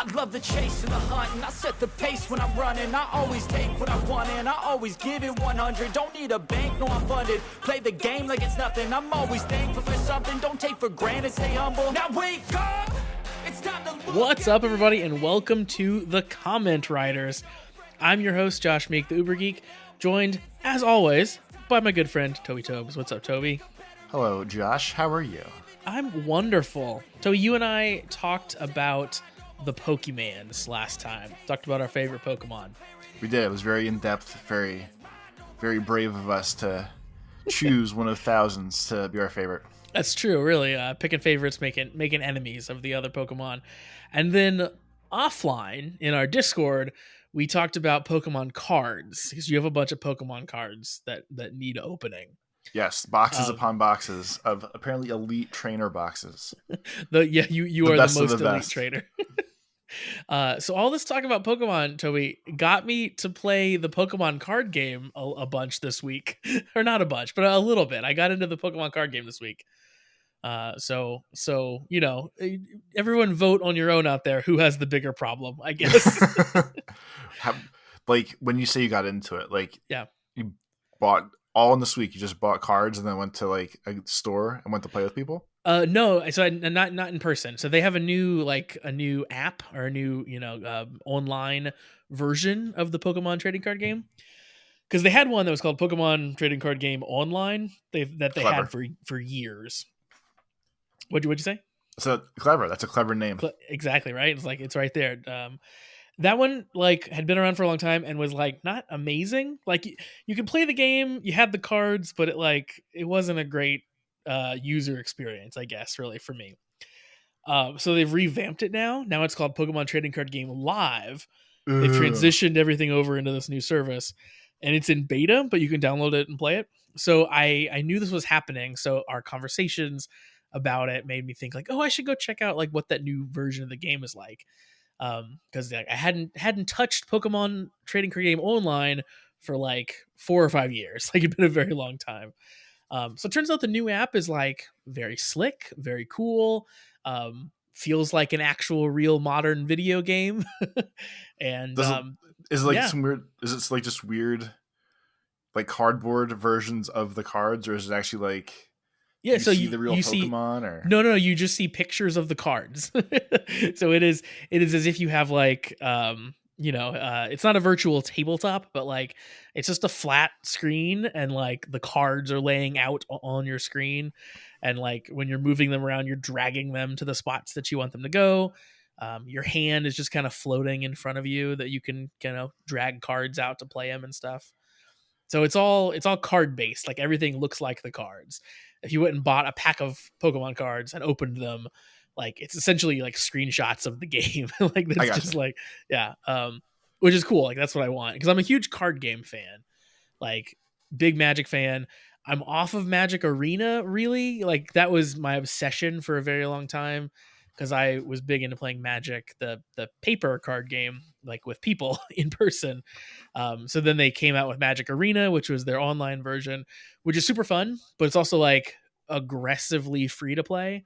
I love the chase and the hunt, and I set the pace when I'm running. I always take what I want and I always give it 100. Don't need a bank, no I'm funded. Play the game like it's nothing. I'm always thankful for something. Don't take for granted, stay humble. Now wake up! It's time to look. What's up, everybody, and welcome to the Kamen Riders. I'm your host, Josh Meek, the Uber Geek, joined, as always, by my good friend, Toby Tobes. What's up, Toby? Hello, Josh. How are you? I'm wonderful. Toby, you and I talked about the Pokemans last time. Talked about our favorite Pokemon. We did. It was very in-depth, very, very brave of us to choose one of thousands to be our favorite. That's true, really. Picking favorites, making enemies of the other Pokemon. And then offline, in our Discord, we talked about Pokemon cards, because you have a bunch of Pokemon cards that need opening. Yes, boxes upon boxes of apparently elite trainer boxes. You are the most elite trainer. So all this talk about Pokemon, Toby, got me to play the Pokemon card game a bunch this week. Or not a bunch, but a little bit. I got into the Pokemon card game this week. So you know, everyone vote on your own out there who has the bigger problem, I guess. Like, when you say you got into it, like, yeah, you bought all in this week. You just bought cards and then went to like a store and went to play with people? No, so not in person. So they have a new app or a new, online version of the Pokemon trading card game. Because they had one that was called Pokemon Trading Card Game Online. They had for years. What'd you say? So clever. That's a clever name. Exactly right. It's like it's right there. That one had been around for a long time and was not amazing. Like you could play the game, you had the cards, but it wasn't a great user experience, I guess, really for me. So they've revamped it now. Now it's called Pokemon Trading Card Game Live. They've transitioned everything over into this new service, and it's in beta, but you can download it and play it. So I knew this was happening. So our conversations about it made me think I should go check out what that new version of the game is like. Because I hadn't touched Pokemon Trading Card Game Online for 4 or 5 years. It'd been a very long time. So it turns out the new app is very slick, very cool. Feels like an actual real modern video game. And is it some weird? Is it just weird, cardboard versions of the cards, or is it actually yeah, so see the real you Pokemon, see, or no, you just see pictures of the cards. So it is as if you have it's not a virtual tabletop, but it's just a flat screen, and the cards are laying out on your screen, and when you're moving them around, you're dragging them to the spots that you want them to go. Your hand is just kind of floating in front of you that you can drag cards out to play them and stuff. So it's all card based. Everything looks like the cards. If you went and bought a pack of Pokemon cards and opened them, it's essentially screenshots of the game. That's just which is cool. That's what I want, because I'm a huge card game fan, big Magic fan. I'm off of Magic Arena, really. That was my obsession for a very long time, because I was big into playing Magic, the paper card game, with people in person. So then they came out with Magic Arena, which was their online version, which is super fun, but it's also aggressively free to play.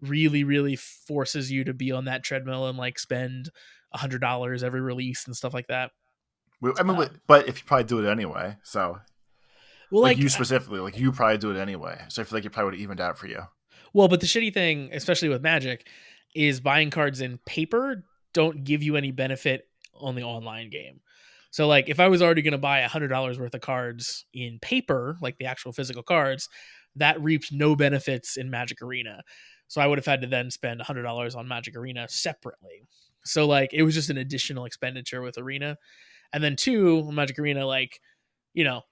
Really, really forces you to be on that treadmill and spend $100 every release and stuff like that. I mean, but if you probably do it anyway, so well, you specifically, you probably do it anyway. So I feel it probably would have evened out for you. Well, but the shitty thing, especially with Magic, is buying cards in paper don't give you any benefit on the online game. So if I was already going to buy $100 worth of cards in paper, the actual physical cards, that reaped no benefits in Magic Arena. So I would have had to then spend $100 on Magic Arena separately. So it was just an additional expenditure with Arena. And then two, Magic Arena,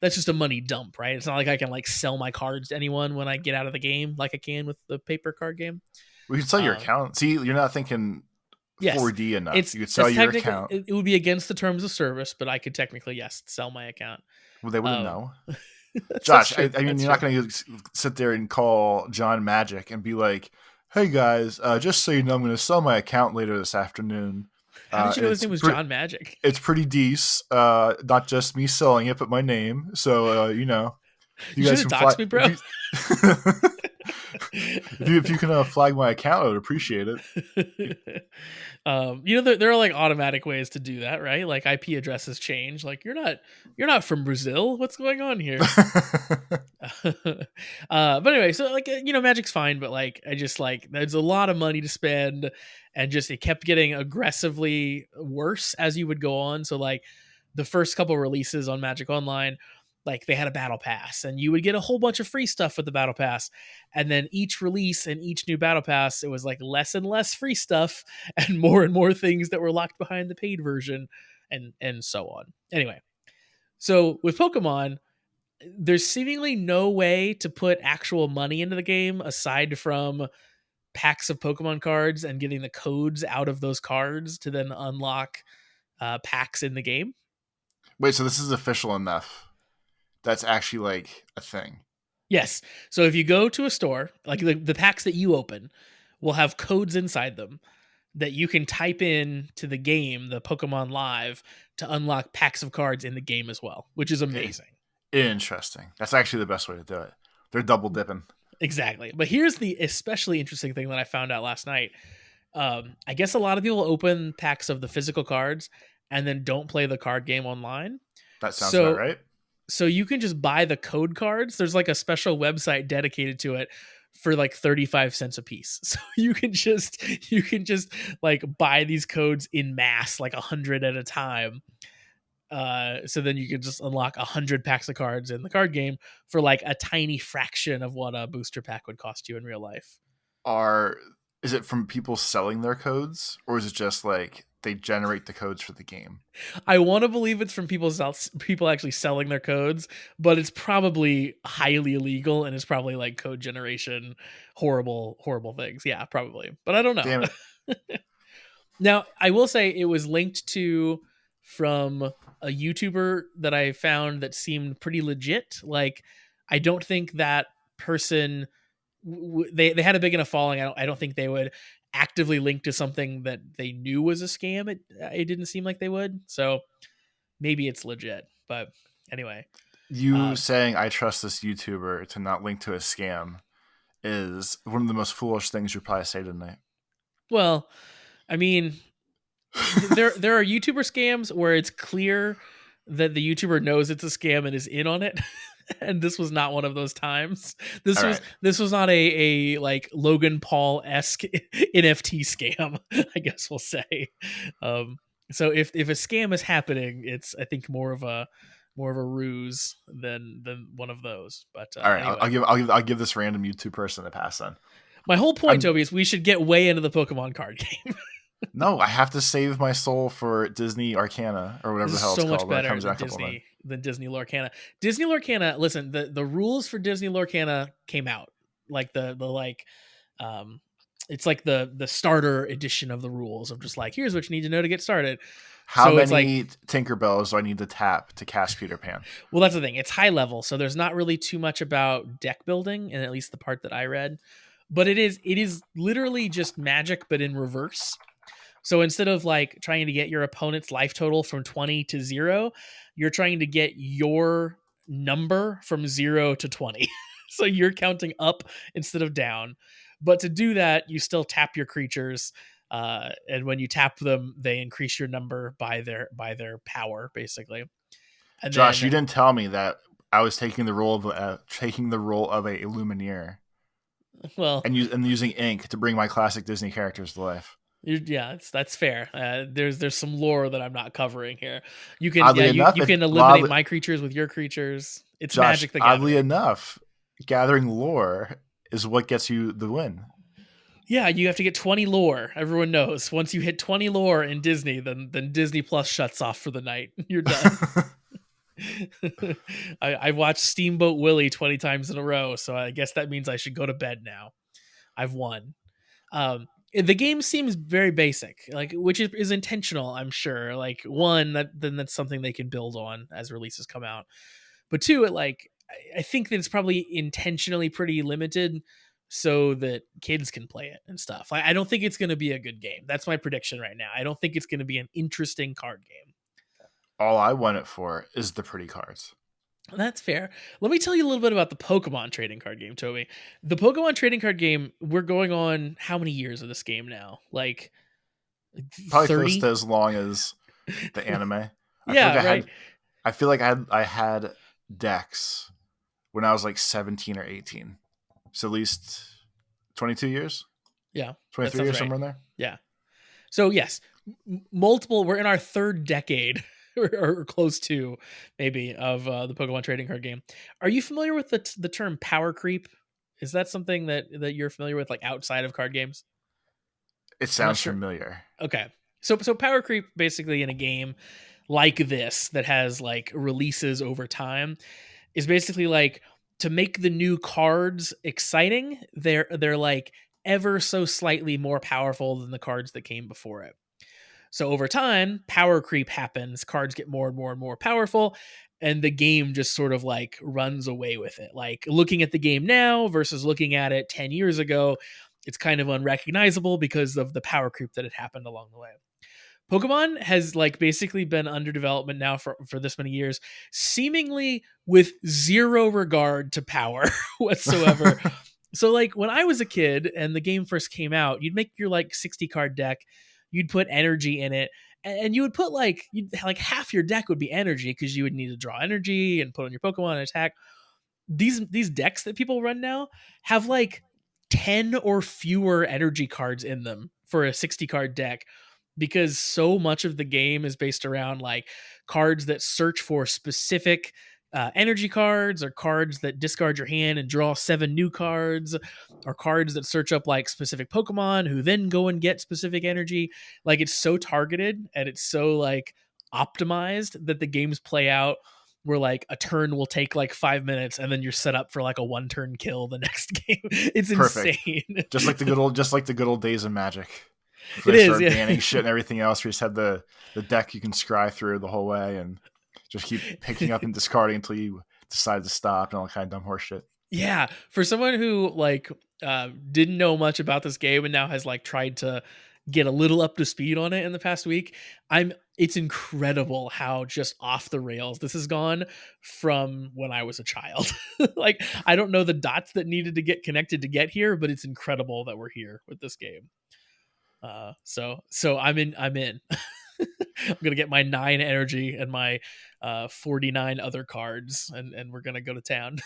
that's just a money dump, right? It's not I can sell my cards to anyone when I get out of the game like I can with the paper card game. We could sell your account. See, you're not thinking 4D enough. You could sell your account. It would be against the terms of service, but I could technically, sell my account. Well, they wouldn't know. Josh, I mean, you're not going to sit there and call John Magic and be like, hey guys, just so you know, I'm going to sell my account later this afternoon. How did you know his name was John Magic? It's pretty decent. Not just me selling it, but my name. So, You should guys have can doxed me, bro. If you can flag my account, I would appreciate it. There are like automatic ways to do that, right? Like IP addresses change. Like you're not from Brazil. What's going on here? But anyway, so like Magic's fine, but like I just like there's a lot of money to spend, and just it kept getting aggressively worse as you would go on. So like the first couple releases on Magic Online, like they had a battle pass, and you would get a whole bunch of free stuff with the battle pass, and then each release and each new battle pass, it was like less and less free stuff and more things that were locked behind the paid version, and so on. Anyway, so with Pokemon, there's seemingly no way to put actual money into the game aside from packs of Pokemon cards and getting the codes out of those cards to then unlock packs in the game. Wait, so this is official enough? That's actually like a thing. Yes. So if you go to a store, like the packs that you open will have codes inside them that you can type in to the game, the Pokemon Live, to unlock packs of cards in the game as well, which is amazing. Interesting. That's actually the best way to do it. They're double dipping. Exactly. But here's the especially interesting thing that I found out last night. I guess a lot of people open packs of the physical cards and then don't play the card game online. That sounds about right. So you can just buy the code cards. There's like a special website dedicated to it for like 35 cents a piece. So you can just like buy these codes in mass, like 100 at a time. So then you can just unlock 100 packs of cards in the card game for like a tiny fraction of what a booster pack would cost you in real life. Is it from people selling their codes, or is it just like they generate the codes for the game? I want to believe it's from people actually selling their codes, but it's probably highly illegal, and it's probably like code generation, horrible things. Yeah, probably, but I don't know. Damn it. Now, I will say it was linked to from a YouTuber that I found that seemed pretty legit. Like, I don't think that person they had a big enough following. I don't think they would actively link to something that they knew was a scam. It didn't seem like they would. So maybe it's legit. But anyway, you saying I trust this YouTuber to not link to a scam is one of the most foolish things you'll probably say tonight. Well, I mean, there are YouTuber scams where it's clear that the YouTuber knows it's a scam and is in on it. And this was not one of those times. This was not a like Logan Paul-esque NFT scam, I guess we'll say. So if a scam is happening, it's I think more of a ruse than one of those. But all right, anyway. I'll give this random YouTube person a pass then. My whole point, Toby, is we should get way into the Pokemon card game. No, I have to save my soul for Disney Arcana or whatever the hell it's called. So much better than Disney Lorcana. Disney Lorcana, listen, the rules for Disney Lorcana came out. Like it's like the starter edition of the rules of just like, here's what you need to know to get started. How many Tinkerbells do I need to tap to cast Peter Pan? Well, that's the thing. It's high level, so there's not really too much about deck building, and at least the part that I read. But it is literally just Magic, but in reverse. So instead of like trying to get your opponent's life total from 20 to 0, you're trying to get your number from 0 to 20. So you're counting up instead of down. But to do that, you still tap your creatures. And when you tap them, they increase your number by their power, basically. And Josh, you didn't tell me that I was taking the role of a Lumineer. Well, and using ink to bring my classic Disney characters to life. Yeah, that's fair. There's some lore that I'm not covering here. You can you can eliminate my creatures with your creatures. It's Josh, Magic the Gathering. Oddly enough, gathering lore is what gets you the win. Yeah, you have to get 20 lore. Everyone knows once you hit 20 lore in Disney, then Disney Plus shuts off for the night. You're done. I've watched Steamboat Willie 20 times in a row, so I guess that means I should go to bed now. I've won. The game seems very basic, like which is intentional, I'm sure. Like one, that's something they can build on as releases come out. But two, I think that it's probably intentionally pretty limited so that kids can play it and stuff. I don't think it's going to be a good game. That's my prediction right now. I don't think it's going to be an interesting card game. All I want it for is the pretty cards. That's fair. Let me tell you a little bit about the Pokemon trading card game, Toby. The Pokemon trading card game, we're going on how many years of this game now? Like Probably close 30? to as long as the anime. I feel like Yeah, right. I had decks when I was like 17 or 18. So at least 22 years, Yeah, that 23 sounds years, right. somewhere in there. Yeah. So yes, multiple. We're in our third decade, or close to, maybe, of the Pokemon trading card game. Are you familiar with the term power creep? Is that something that you're familiar with, like outside of card games? It I'm not sounds sure. familiar. Okay. So power creep, basically, in a game like this that has like releases over time, is basically like, to make the new cards exciting, they're like ever so slightly more powerful than the cards that came before it. So over time, power creep happens, cards get more and more and more powerful, and the game just sort of like runs away with it. Like, looking at the game now versus looking at it 10 years ago, it's kind of unrecognizable because of the power creep that had happened along the way. Pokemon has like basically been under development now for this many years, seemingly with zero regard to power whatsoever. So like, when I was a kid and the game first came out, you'd make your like 60 card deck, you'd put energy in it, and you would put like, like half your deck would be energy because you would need to draw energy and put on your Pokemon and attack. These decks that people run now have like 10 or fewer energy cards in them for a 60 card deck, because so much of the game is based around like cards that search for specific energy cards, or cards that discard your hand and draw 7 new cards, or cards that search up like specific Pokemon who then go and get specific energy. Like, it's so targeted and it's so like optimized that the games play out where like a turn will take like 5 minutes and then you're set up for like a 1 turn kill the next game. It's Perfect. insane. Just like the good old days of Magic. It They is, start yeah. banning shit and everything else. We just have the deck you can scry through the whole way and just keep picking up and discarding until you decide to stop and all kind of dumb horse shit. Yeah, for someone who like didn't know much about this game and now has like tried to get a little up to speed on it in the past week, it's incredible how just off the rails this has gone from when I was a child. Like, I don't know the dots that needed to get connected to get here, but it's incredible that we're here with this game. So I'm in. I'm gonna get my 9 energy and my 49 other cards, and we're gonna go to town.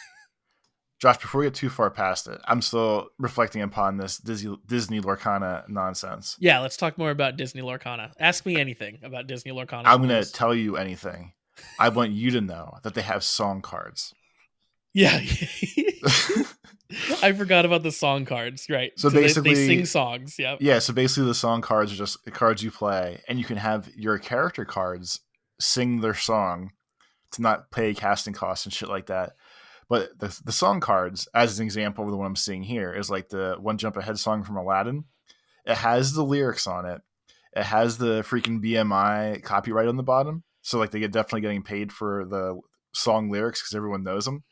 Josh, before we get too far past it, I'm still reflecting upon this Disney Lorcana nonsense. Yeah, let's talk more about Disney Lorcana. Ask me anything about Disney Lorcana's I'm going to rules. tell you anything. I want you to know that they have song cards. Yeah. I forgot about the song cards, right? So basically, they sing songs. Yep. Yeah, so basically the song cards are just the cards you play, and you can have your character cards sing their song to not pay casting costs and shit like that. But the song cards, as an example of the one I'm seeing here, is like the One Jump Ahead song from Aladdin. It has the lyrics on it. It has the freaking BMI copyright on the bottom. So like they get definitely getting paid for the song lyrics because everyone knows them.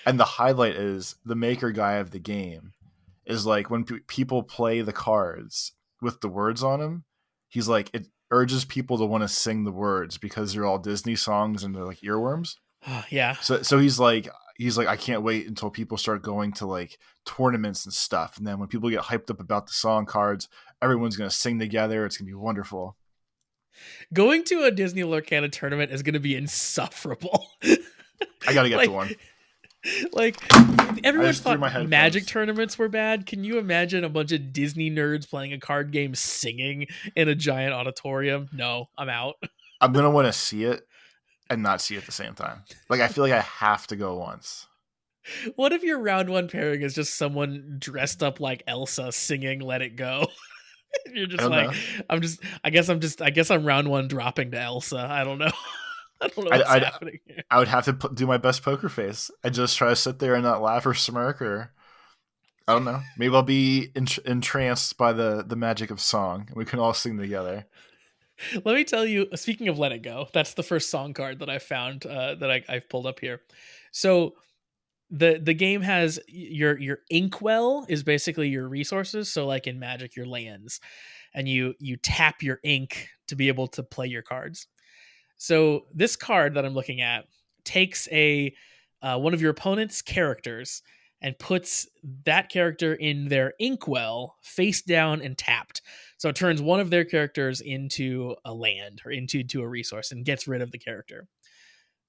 And the highlight is the maker guy of the game is like, when people play the cards with the words on them, he's like, it urges people to want to sing the words because they're all Disney songs and they're like earworms. Yeah. So he's like, I can't wait until people start going to like tournaments and stuff. And then when people get hyped up about the song cards, everyone's going to sing together. It's going to be wonderful. Going to a Disney Lorcana tournament is going to be insufferable. I got to get to one. Like, everyone thought Magic tournaments were bad. Can you imagine a bunch of Disney nerds playing a card game singing in a giant auditorium? No, I'm out. I'm going to want to see it and not see it at the same time. Like, I feel like I have to go once. What if your round 1 pairing is just someone dressed up like Elsa singing Let It Go? You're just like, know. I guess I'm round 1 dropping to Elsa. I don't know. I don't know what's happening here. I would have to do my best poker face. I just try to sit there and not laugh or smirk, or I don't know. Maybe I'll be entranced by the magic of song, and we can all sing together. Let me tell you, speaking of Let It Go, that's the first song card that I found that I've pulled up here. So the game has your inkwell is basically your resources. So like in Magic, your lands, and you tap your ink to be able to play your cards. So this card that I'm looking at takes a one of your opponent's characters and puts that character in their inkwell face down and tapped. So it turns one of their characters into a land or into a resource and gets rid of the character.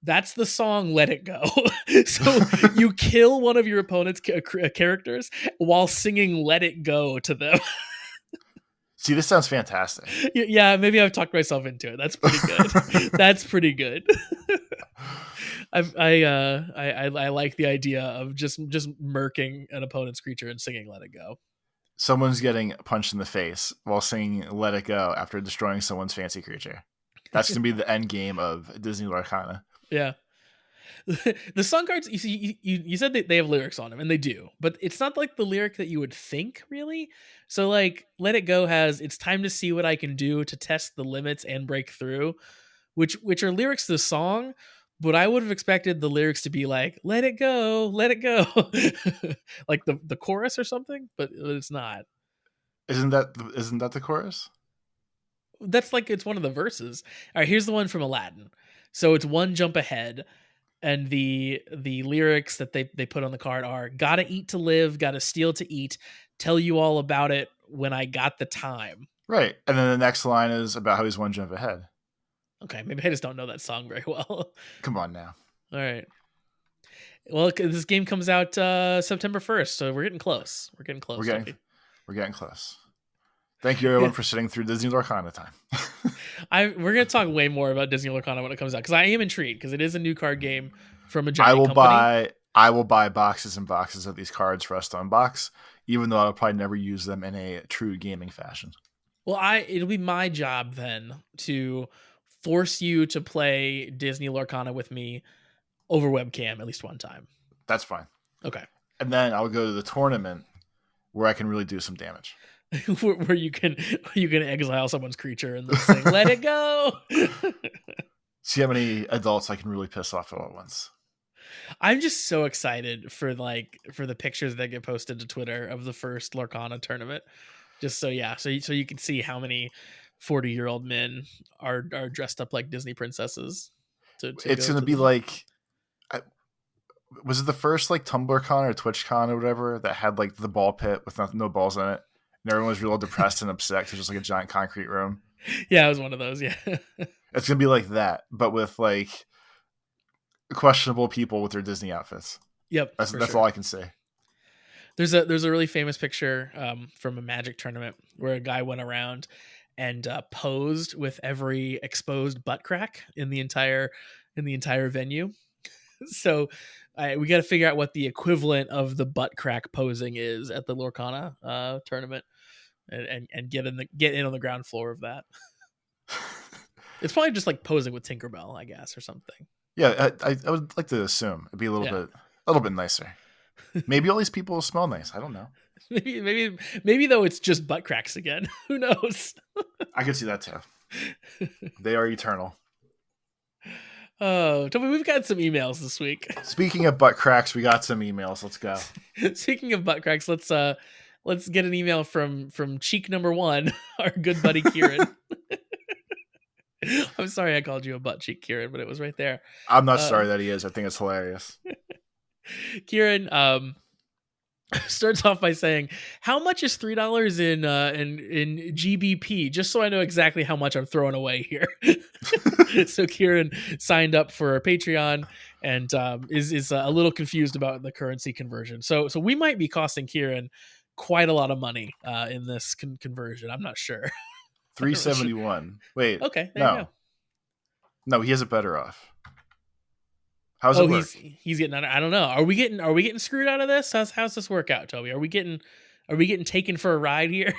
That's the song Let It Go. So you kill one of your opponent's characters while singing Let It Go to them. See, this sounds fantastic. Yeah, maybe I've talked myself into it. That's pretty good. That's pretty good. I like the idea of just murking an opponent's creature and singing Let It Go. Someone's getting punched in the face while singing Let It Go after destroying someone's fancy creature. That's going to be the end game of Disney Lorcana. Yeah. The song cards, you said that they have lyrics on them, and they do, but it's not like the lyric that you would think, really. So like Let It Go has, it's time to see what I can do to test the limits and break through, which are lyrics to the song, but I would have expected the lyrics to be like, let it go, like the chorus or something, but it's not. Isn't that the chorus? That's like, it's one of the verses. All right, here's the one from Aladdin. So it's one jump ahead. And the lyrics that they put on the card are, gotta eat to live, gotta steal to eat, tell you all about it when I got the time. Right. And then the next line is about how he's one jump ahead. Okay, maybe I just don't know that song very well. Come on now. All right. Well, this game comes out September 1st, so we're getting close. We're getting close. We're getting close. Thank you, everyone, for sitting through Disney Lorcana time. We're going to talk way more about Disney Lorcana when it comes out, because I am intrigued, because it is a new card game from a giant company. I will buy boxes and boxes of these cards for us to unbox, even though I'll probably never use them in a true gaming fashion. Well, it'll be my job then to force you to play Disney Lorcana with me over webcam at least one time. That's fine. Okay. And then I'll go to the tournament where I can really do some damage. where you can exile someone's creature and sing "Let It Go." See how many adults I can really piss off all at once. I'm just so excited for the pictures that get posted to Twitter of the first Lorcana tournament. Just so you can see how many 40-year-old men are dressed up like Disney princesses. It's going to be like, was it the first like TumblrCon or TwitchCon or whatever that had like the ball pit with no balls in it? And everyone was real depressed and upset. It was just like a giant concrete room. Yeah, it was one of those. Yeah. It's going to be like that, but with like questionable people with their Disney outfits. Yep. That's all I can say. There's a really famous picture from a Magic tournament where a guy went around and posed with every exposed butt crack in the entire venue. So we got to figure out what the equivalent of the butt crack posing is at the Lorcana tournament, and get in on the ground floor of that. It's probably just like posing with Tinkerbell, I guess, or something. Yeah, I would like to assume it'd be a little bit nicer. Maybe all these people will smell nice. I don't know. Maybe though it's just butt cracks again. Who knows? I could see that too. They are eternal. Oh, Toby, we've got some emails this week. Speaking of butt cracks, we got some emails. Let's go. Speaking of butt cracks, let's get an email from cheek number 1, our good buddy Kieran. I'm sorry I called you a butt cheek, Kieran, but it was right there. I'm not sorry that he is. I think it's hilarious. Kieran starts off by saying, "How much is $3 in GBP? Just so I know exactly how much I'm throwing away here." So Kieran signed up for our Patreon and is a little confused about the currency conversion. So we might be costing Kieran quite a lot of money in this conversion. I'm not sure. 371. Wait. Okay. There you go. No, he has it better off. How's it work? He's getting. I don't know. Are we getting screwed out of this? How's this work out, Toby? Are we getting taken for a ride here?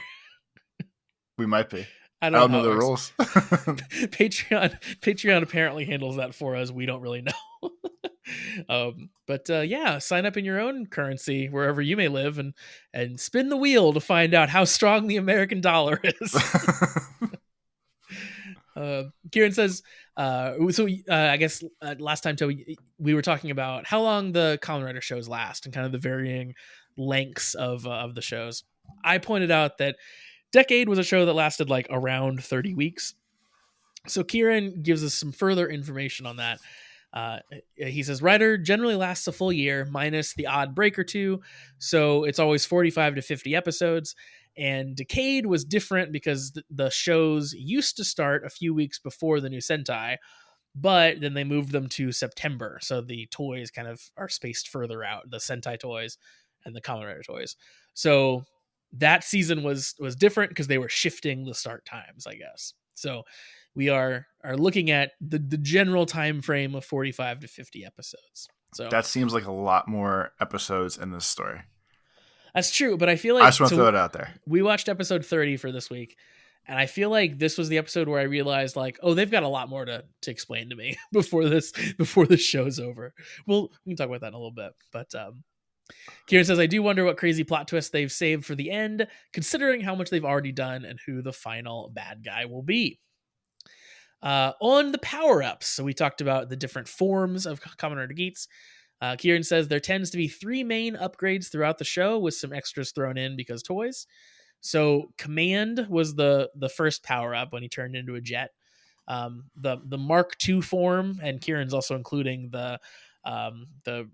We might be. I don't know the rules. Patreon apparently handles that for us. We don't really know. But sign up in your own currency wherever you may live and spin the wheel to find out how strong the American dollar is. Kieran says, I guess last time, Toby, we were talking about how long the Kamen Rider shows last and kind of the varying lengths of the shows. I pointed out that Decade was a show that lasted like around 30 weeks. So Kieran gives us some further information on that. He says Rider generally lasts a full year minus the odd break or two, so it's always 45 to 50 episodes. And Decade was different because the shows used to start a few weeks before the new Sentai, but then they moved them to September, so the toys kind of are spaced further out, the Sentai toys and the Kamen Rider toys. So that season was different because they were shifting the start times, I guess. So we are looking at the general time frame of 45 to 50 episodes. So That seems like a lot more episodes in this story. that's true, but I feel I like just want to throw it out there. we watched episode 30 for this week, and I feel like this was the episode where I realized, like, oh, they've got a lot more to explain to me before this show's over. Well, we can talk about that in a little bit. But Kieran says, I do wonder what crazy plot twist they've saved for the end, considering how much they've already done and who the final bad guy will be. On the power-ups, so we talked about the different forms of Kamen Rider Geats. Kieran says there tends to be 3 main upgrades throughout the show with some extras thrown in because toys. So Command was the first power-up when he turned into a jet. The Mark II form, and Kieran's also including the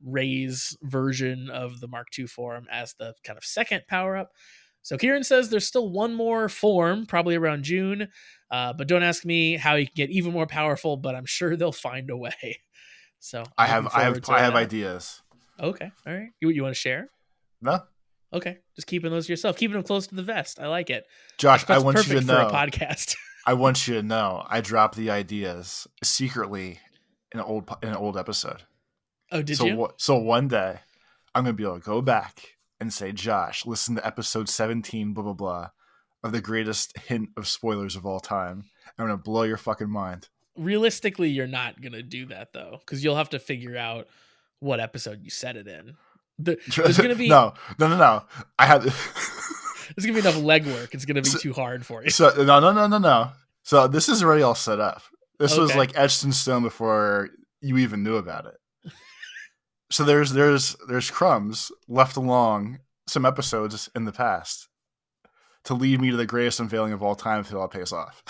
Ray's version of the Mark II form as the kind of second power-up. So Kieran says there's still one more form, probably around June, but don't ask me how he can get even more powerful, but I'm sure they'll find a way. So I have ideas. Okay, all right. You want to share? No. Okay, just keeping those to yourself, keeping them close to the vest. I like it. Josh, That's I want you to know. for a podcast. I want you to know. I dropped the ideas secretly in an old episode. Oh, did you? So one day, I'm gonna be able to go back and say, Josh, listen to episode 17, blah blah blah, of the greatest hint of spoilers of all time. I'm gonna blow your fucking mind. Realistically, you're not gonna do that though, because you'll have to figure out what episode you said it in. There's gonna be no. I have. There's gonna be enough legwork. It's gonna be too hard for you. So no. So this is already all set up. This was like etched in stone before you even knew about it. So there's crumbs left along some episodes in the past to lead me to the greatest unveiling of all time until it pays off.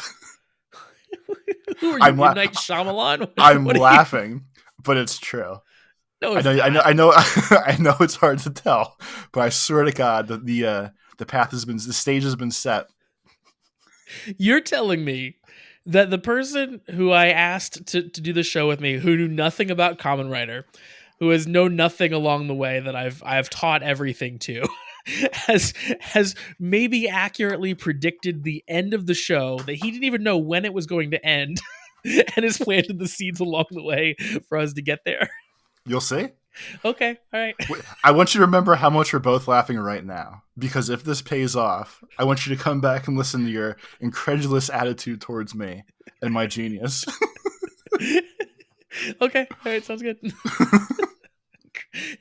Who are you, Night Shyamalan? I'm laughing, but it's true. No, I know it's hard to tell, but I swear to God that the stage has been set. You're telling me that the person who I asked to do the show with me, who knew nothing about Kamen Rider, who has known nothing along the way that I've taught everything to, has maybe accurately predicted the end of the show that he didn't even know when it was going to end, and has planted the seeds along the way for us to get there. You'll see. Okay, all right. I want you to remember how much we're both laughing right now, because if this pays off, I want you to come back and listen to your incredulous attitude towards me and my genius. Okay, all right, sounds good.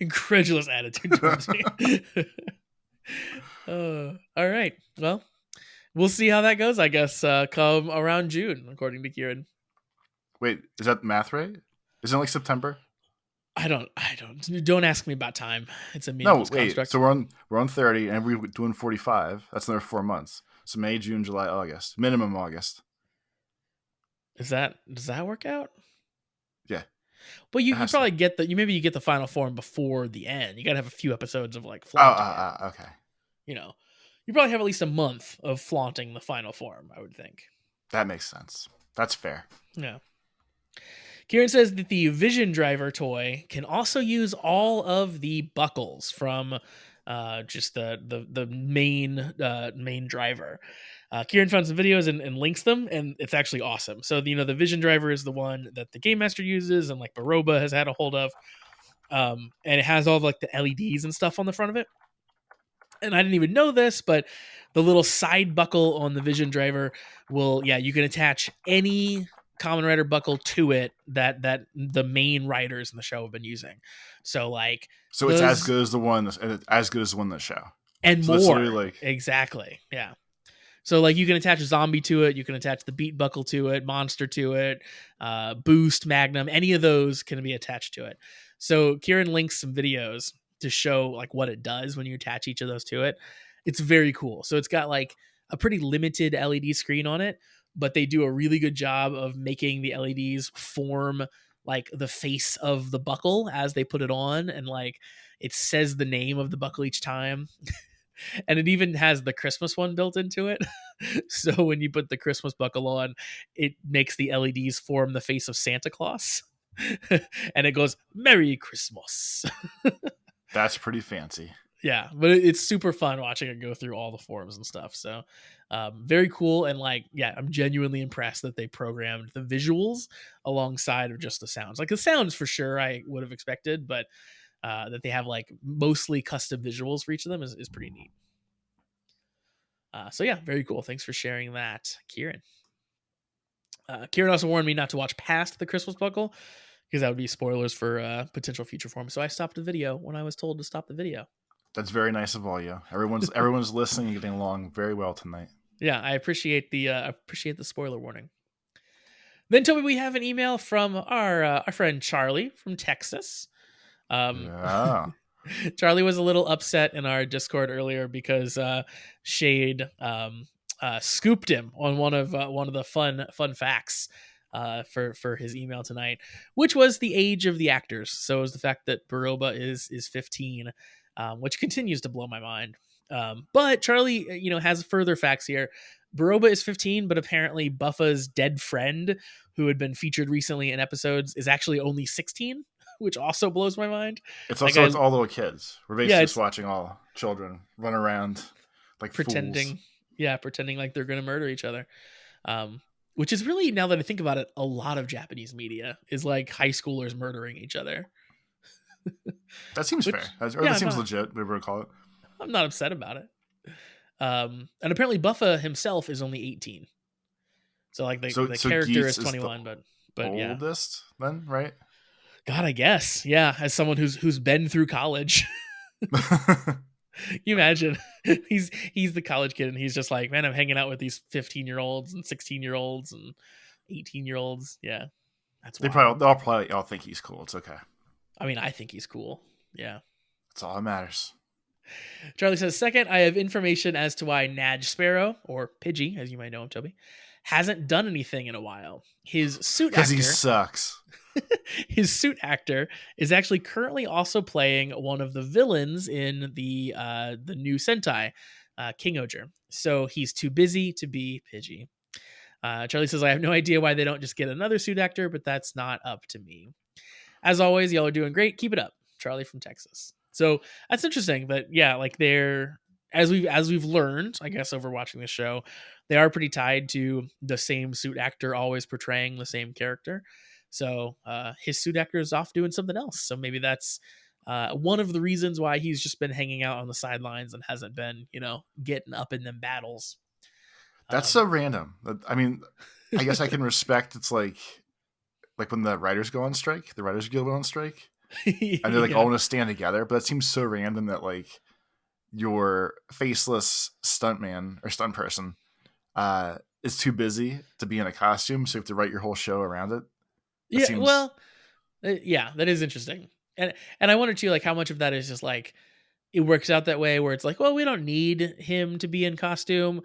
Incredulous attitude towards me. All right, well, we'll see how that goes, I guess, come around June, according to Kieran. Wait, is that math right? Isn't it like September? I don't ask me about time. It's a meaningless construct. So we're on 30 and we're doing 45. That's another 4 months. So May, June, July, August. Minimum August. Does that work out? Yeah. But you probably get you get the final form before the end. You got to have a few episodes of like flaunting. Okay. You probably have at least a month of flaunting the final form, I would think. That makes sense. That's fair. Yeah. Kieran says that the Vision Driver toy can also use all of the buckles from just the main driver. Kieran found some videos and links them, and it's actually awesome. So the Vision Driver is the one that the Game Master uses, and like Baroba has had a hold of, and it has all of like the LEDs and stuff on the front of it. And I didn't even know this, but the little side buckle on the Vision Driver you can attach any Kamen Rider buckle to it that the main riders in the show have been using. So it's as good as the one in the show. And so more. Exactly. Yeah. So you can attach a Zombie to it, you can attach the Beat buckle to it, Monster to it, Boost, Magnum, any of those can be attached to it. So Kieran links some videos to show what it does when you attach each of those to it. It's very cool. So it's got a pretty limited LED screen on it, but they do a really good job of making the LEDs form like the face of the buckle as they put it on, and like it says the name of the buckle each time. And it even has the Christmas one built into it. So when you put the Christmas buckle on, it makes the LEDs form the face of Santa Claus. And it goes, Merry Christmas. That's pretty fancy. Yeah, but it's super fun watching it go through all the forms and stuff. So very cool. And like, yeah, I'm genuinely impressed that they programmed the visuals alongside of just the sounds. Like the sounds for sure I would have expected, but that they have like mostly custom visuals for each of them is pretty neat. So yeah, very cool. Thanks for sharing that, Kieran. Kieran also warned me not to watch past the Christmas buckle because that would be spoilers for potential future forms. So I stopped the video when I was told to stop the video. That's very nice of all you. Everyone's listening and getting along very well tonight. Yeah, I appreciate the spoiler warning. Then Toby, we have an email from our friend Charlie from Texas. Yeah. Charlie was a little upset in our Discord earlier because Shade scooped him on one of the fun facts for his email tonight, which was the age of the actors. So it was the fact that Baroba is 15, which continues to blow my mind. But Charlie, has further facts here. Baroba is 15, but apparently Buffa's dead friend, who had been featured recently in episodes, is actually only 16, which also blows my mind. It's also it's all little kids. We're basically just watching all children run around like pretending, fools. Pretending like they're going to murder each other. Which is really, now that I think about it, a lot of Japanese media is like high schoolers murdering each other. That seems fair. That seems legit, whatever we call it. I'm not upset about it. And apparently Buffa himself is only 18. So like the character Geats is 21, but oldest then, right? God, I guess. Yeah, as someone who's been through college. You imagine he's the college kid and he's just like, man, I'm hanging out with these 15-year-olds and 16-year-olds and 18-year-olds. Yeah. They'll probably all think he's cool. It's okay. I mean, I think he's cool. Yeah. That's all that matters. Charlie says, second, I have information as to why Nadge Sparrow, or Pidgey, as you might know him, Toby, hasn't done anything in a while. His suit actor... Because he sucks. His suit actor is actually currently also playing one of the villains in the new Sentai, King Oger. So he's too busy to be Pidgey. Charlie says, I have no idea why they don't just get another suit actor, but that's not up to me. As always, y'all are doing great. Keep it up. Charlie from Texas. So that's interesting. But yeah, like they're, as we've learned, I guess, over watching this show, they are pretty tied to the same suit actor always portraying the same character. So his suit actor is off doing something else. So maybe that's one of the reasons why he's just been hanging out on the sidelines and hasn't been, getting up in them battles. That's so random. I mean, I guess I can respect. It's like when the writers go on strike, the Writers Guild go on strike, and they're like all want to stand together. But that seems so random that like your faceless stuntman or stunt person is too busy to be in a costume, so you have to write your whole show around it. That is interesting. And I wonder too, like how much of that is just like it works out that way where it's like, well, we don't need him to be in costume.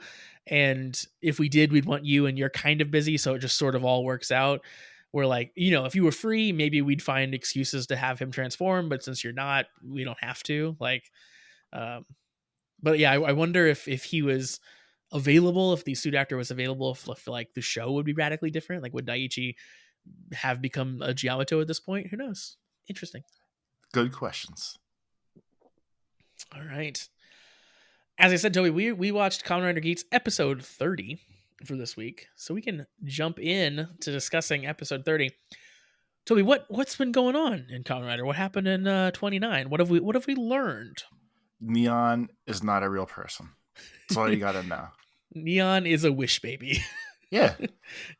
And if we did, we'd want you and you're kind of busy. So it just sort of all works out. We're like, if you were free, maybe we'd find excuses to have him transform. But since you're not, we don't have to. Like, but yeah, I wonder if he was available, if the suit actor was available, if like the show would be radically different. Like, would Daiichi have become a Giamato at this point? Who knows? Interesting. Good questions. All right. As I said, Toby, we watched Kamen Rider Geats episode 30 for this week, so we can jump in to discussing episode 30. Toby, what's been going on in Kamen Rider? What happened in 29? What have we learned? Neon is not a real person. That's all you gotta know. Neon is a Wishbaby. Yeah.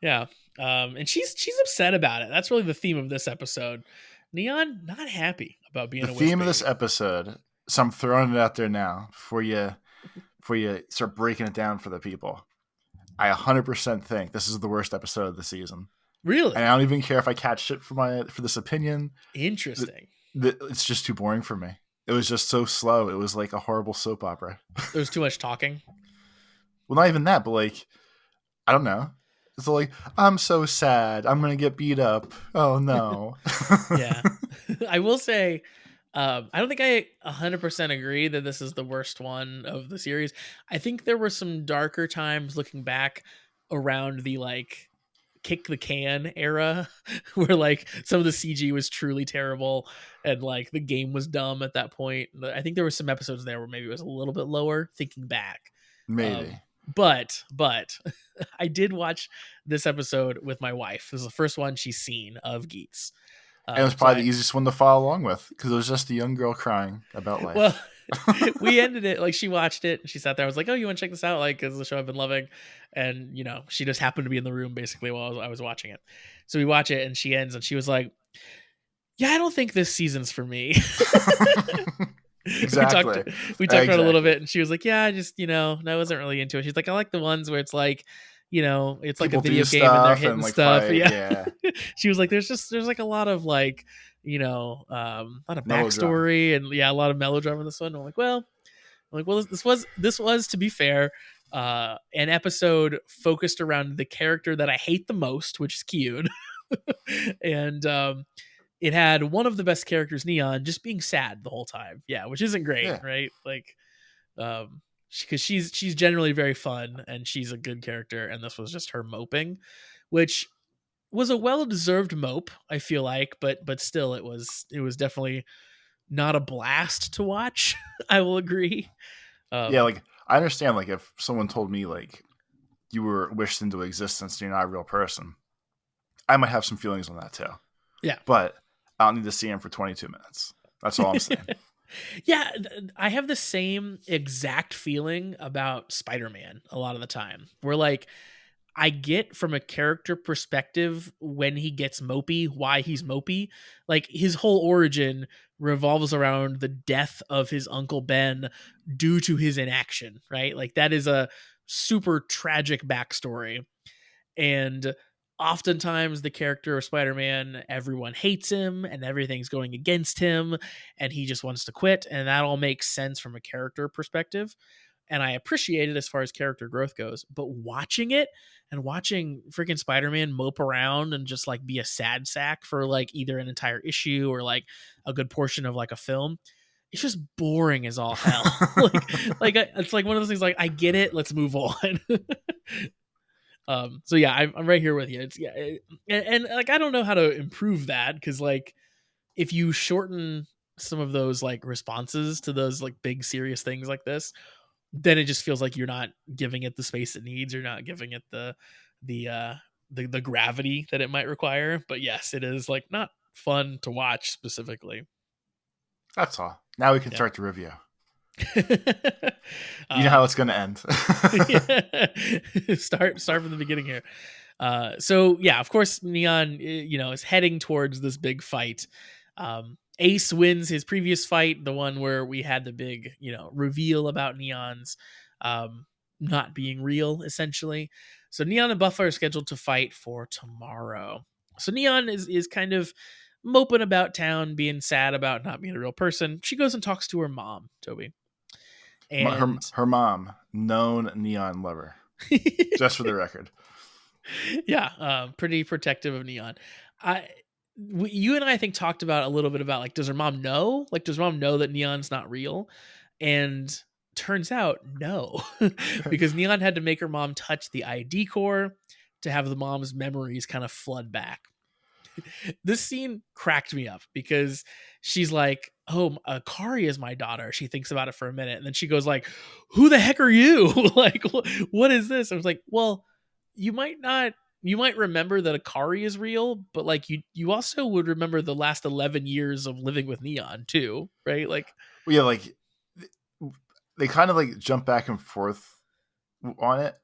Yeah. And she's upset about it. That's really the theme of this episode. Neon not happy about being a Wishbaby. The theme of this episode, so I'm throwing it out there now before you start breaking it down for the people. I 100% think this is the worst episode of the season. Really? And I don't even care if I catch shit for this opinion. Interesting. It's just too boring for me. It was just so slow. It was like a horrible soap opera. There was too much talking. Well, not even that, but like, I don't know. It's like, I'm so sad. I'm gonna get beat up. Oh no. Yeah. I will say, I don't think I 100% agree that this is the worst one of the series. I think there were some darker times looking back around the like kick the can era where like some of the CG was truly terrible and like the game was dumb at that point. I think there were some episodes there where maybe it was a little bit lower thinking back. Maybe. But I did watch this episode with my wife. This is the first one she's seen of Geats. And it was So probably the easiest one to follow along with because it was just a young girl crying about well, life. we ended it like she watched it and she sat there. I was like, "Oh, you want to check this out?" Like, it's the show I've been loving, and she just happened to be in the room basically while I was watching it. So we watch it and she ends and she was like, "Yeah, I don't think this season's for me." Exactly. We talked about it a little bit and she was like, "Yeah, I just I wasn't really into it." She's like, "I like the ones where it's like." It's like People a video do game and they're stuff hitting and like stuff. fight. Yeah. She was like, there's like a lot of like, a lot of Melodrama. backstory and yeah, a lot of melodrama in this one. I'm like, well, this was to be fair, an episode focused around the character that I hate the most, which is Kyun. And it had one of the best characters, Neon, just being sad the whole time. Yeah, which isn't great, Yeah. right? Like, because she's generally very fun and she's a good character, and this was just her moping, which was a well-deserved mope, I feel like, but still, it was definitely not a blast to watch. I will agree. Yeah, like I understand like if someone told me like you were wished into existence and you're not a real person, I might have some feelings on that too. Yeah. But I don't need to see him for 22 minutes. That's all I'm saying. Yeah, I have the same exact feeling about Spider-Man a lot of the time. Where like I get from a character perspective when he gets mopey, why he's mopey. Like his whole origin revolves around the death of his uncle Ben due to his inaction, right? Like that is a super tragic backstory. And oftentimes the character of Spider-Man, everyone hates him and everything's going against him and he just wants to quit. And that all makes sense from a character perspective. And I appreciate it as far as character growth goes. But watching it and watching freaking Spider-Man mope around and just like be a sad sack for like either an entire issue or like a good portion of like a film, it's just boring as all hell. It's like one of those things like, I get it, let's move on. So yeah, I'm right here with you. It's and like I don't know how to improve that because like if you shorten some of those like responses to those like big serious things like this, then it just feels like you're not giving it the space it needs. You're not giving it the gravity that it might require. But yes, it is like not fun to watch specifically. That's all. Now we can Yeah. start the review. You know how it's going to end. Start from the beginning here. So yeah, of course, Neon, is heading towards this big fight. Ace wins his previous fight, the one where we had the big, reveal about Neon's not being real, essentially. So Neon and Buffer are scheduled to fight for tomorrow. So Neon is kind of moping about town, being sad about not being a real person. She goes and talks to her mom, Toby. And her mom, known neon lover, just for the record. Yeah, pretty protective of Neon. You and I think talked about a little bit about like, does her mom know? Like, does her mom know that Neon's not real? And turns out no, because Neon had to make her mom touch the ID core to have the mom's memories kind of flood back. This scene cracked me up because she's like, "Oh, Kari is my daughter." She thinks about it for a minute, and then she goes like, "Who the heck are you? Like, what is this?" I was like, "Well, you might not. You might remember that Akari is real, but like you also would remember the last 11 years of living with Neon too, right? Like, well, yeah, like they kind of like jump back and forth on it.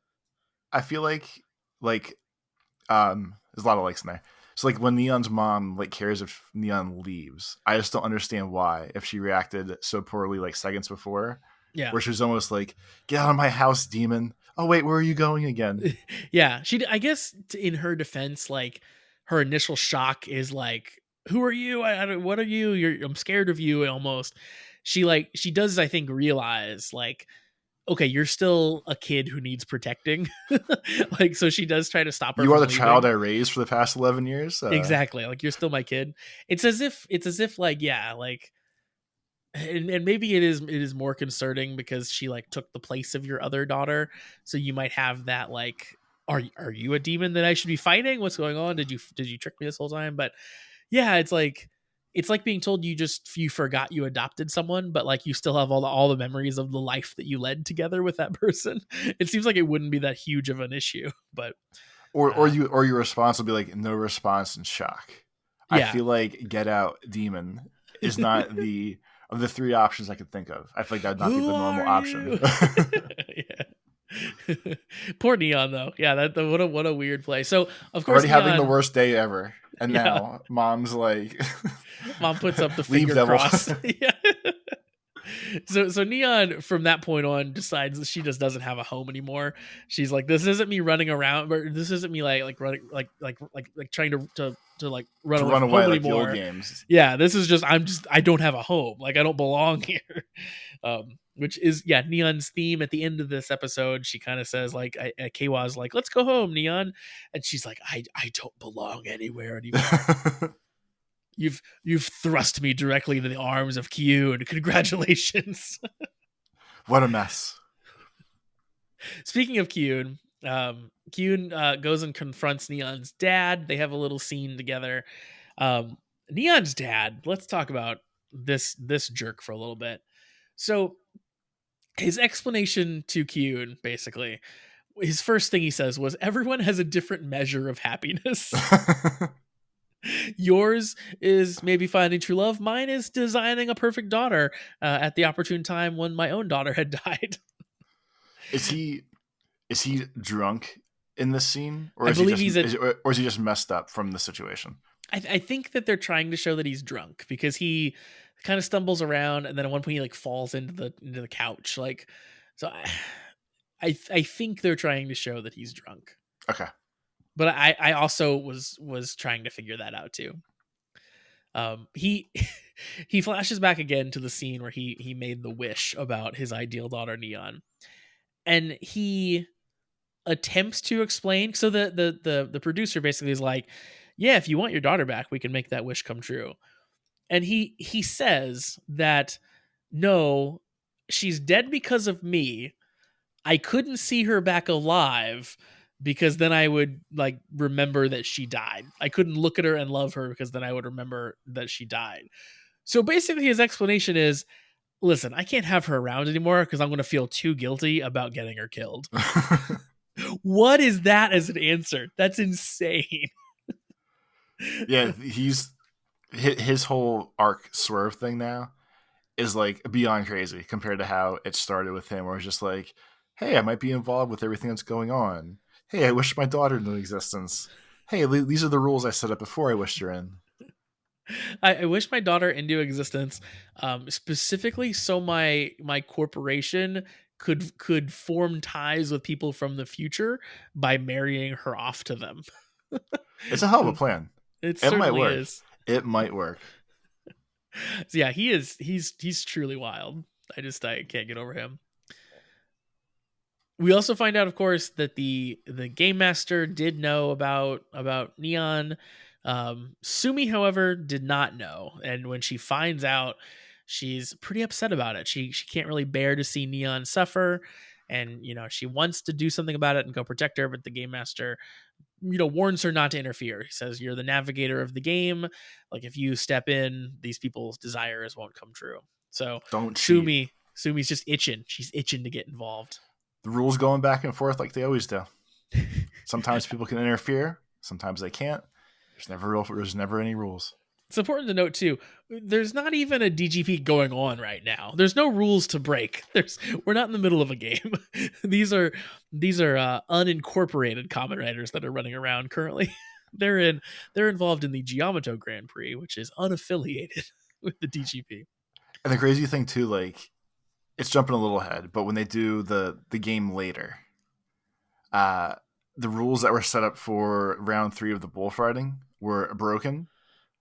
I feel like there's a lot of likes in there. So like when Neon's mom like cares if Neon leaves, I just don't understand why if she reacted so poorly like seconds before. yeah, Where she was almost like, "Get out of my house, demon." Oh wait, where are you going again? yeah. I guess in her defense, like her initial shock is like, "Who are you? I don't, what are you? I'm scared of you." Almost. She does, I think, realize like, okay, you're still a kid who needs protecting. Like, so she does try to stop her You are from the child leaving. I raised for the past 11 years. Exactly. Like, you're still my kid. It's as if like, yeah, like, and maybe it is more concerning because she like took the place of your other daughter. So you might have that like, are you a demon that I should be fighting? What's going on? Did you trick me this whole time? But yeah, it's like being told you forgot you adopted someone, but like you still have all the memories of the life that you led together with that person. It seems like it wouldn't be that huge of an issue, but uh, your response will be like no response and shock. I yeah. feel like get out demon is not the of the three options I could think of. I feel like that would not be Who the normal are option. you? Yeah. Poor Neon though. Yeah, what a weird play. So of course Already having the Neon, worst day ever, and yeah, now mom's like, mom puts up the leave finger devil. cross. Yeah. So Neon from that point on decides that she just doesn't have a home anymore. She's like, this isn't me running around, but this isn't me like running like trying to like run To away run from home away like the old anymore. games. Yeah, this is just I don't have a home. Like, I don't belong here. Which is, yeah, Neon's theme at the end of this episode. She kind of says like, Keiwa's like, let's go home, Neon, and she's like, I don't belong anywhere anymore. You've thrust me directly into the arms of Kyun. Congratulations. What a mess. Speaking of Kyun, Kyun goes and confronts Neon's dad. They have a little scene together. Neon's dad. Let's talk about this jerk for a little bit. So his explanation to Kyun, basically, his first thing he says was, "Everyone has a different measure of happiness." Yours is maybe finding true love. Mine is designing a perfect daughter at the opportune time when my own daughter had died. Is he drunk in this scene, or I is he believe just or is he just messed up from the situation? I think that they're trying to show that he's drunk because he kind of stumbles around and then at one point he like falls into the couch. Like, so I think they're trying to show that he's drunk. Okay. But I also was trying to figure that out too. He he flashes back again to the scene where he made the wish about his ideal daughter Neon, and he attempts to explain. So the producer basically is like, yeah, if you want your daughter back, we can make that wish come true. And he says that no, she's dead because of me. I couldn't see her back alive because then I would like remember that she died. I couldn't look at her and love her because then I would remember that she died. So basically his explanation is, listen, I can't have her around anymore because I'm going to feel too guilty about getting her killed. What is that as an answer? That's insane. Yeah, his whole arc swerve thing now is like beyond crazy compared to how it started with him, where it's just like, hey, I might be involved with everything that's going on. Hey, I wish my daughter into existence. Hey, these are the rules I set up before I wished her in. I wish my daughter into existence, specifically so my corporation could form ties with people from the future by marrying her off to them. It's a hell of a plan. It It might certainly work. is. It might work. So yeah, he's truly wild. I can't get over him. We also find out, of course, that the game master did know about Neon. Sumi, however, did not know, and when she finds out, she's pretty upset about it. She can't really bear to see Neon suffer, and she wants to do something about it and go protect her, but the game master warns her not to interfere. He says, you're the navigator of the game. Like, if you step in, these people's desires won't come true. So Don't cheat. Sumi's just itching. She's itching to get involved. The rules going back and forth like they always do. Sometimes people can interfere. Sometimes they can't. There's never any rules. It's important to note too, there's not even a DGP going on right now. There's no rules to break. We're not in the middle of a game. These are unincorporated Kamen Riders that are running around currently. They're involved in the Giamato Grand Prix, which is unaffiliated with the DGP. And the crazy thing too, like, it's jumping a little ahead, but when they do the game later, the rules that were set up for round 3 of the bullfighting were broken,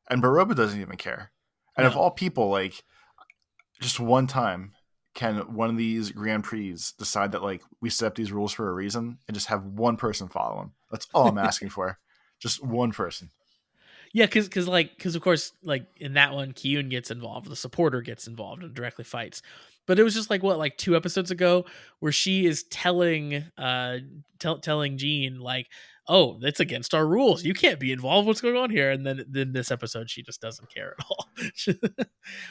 and Baroba doesn't even care. And No. of all people, like, just one time, can one of these Grand Prix decide that like we set up these rules for a reason and just have one person follow them? That's all I'm asking for. Just one person. Yeah, because of course, like in that one, Kyun gets involved, the supporter gets involved and directly fights. But it was just like 2 episodes ago where she is telling telling Jean like, oh, that's against our rules. You can't be involved. What's going on here? And then this episode she just doesn't care at all.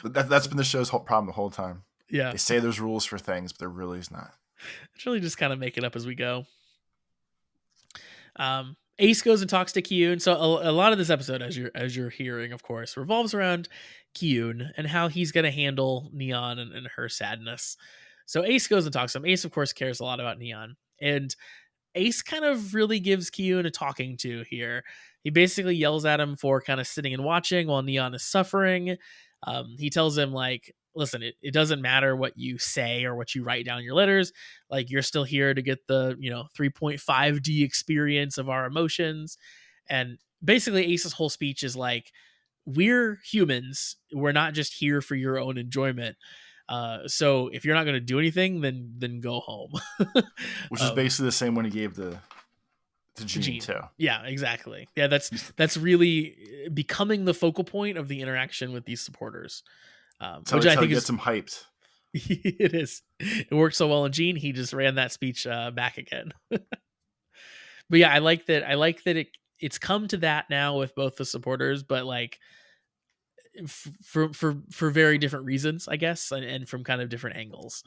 That's been the show's whole problem the whole time. Yeah. They say there's rules for things, but there really is not. It's really just kind of make it up as we go. Ace goes and talks to Kyun. So a lot of this episode, as you're hearing, of course, revolves around Kyun and how he's going to handle Neon and her sadness. So Ace goes and talks to him. Ace, of course, cares a lot about Neon. And Ace kind of really gives Kyun a talking to here. He basically yells at him for kind of sitting and watching while Neon is suffering. He tells him like, listen, it doesn't matter what you say or what you write down in your letters. Like you're still here to get the, 3.5D experience of our emotions. And basically Ace's whole speech is like, we're humans. We're not just here for your own enjoyment. So if you're not going to do anything, then go home. Which is basically the same one he gave to Jean too. Yeah, exactly. Yeah, that's really becoming the focal point of the interaction with these supporters. Which I think gets him hyped. It is. It worked so well in Jean, he just ran that speech back again. But yeah, I like that it's come to that now with both the supporters, but like for very different reasons, I guess, and from kind of different angles.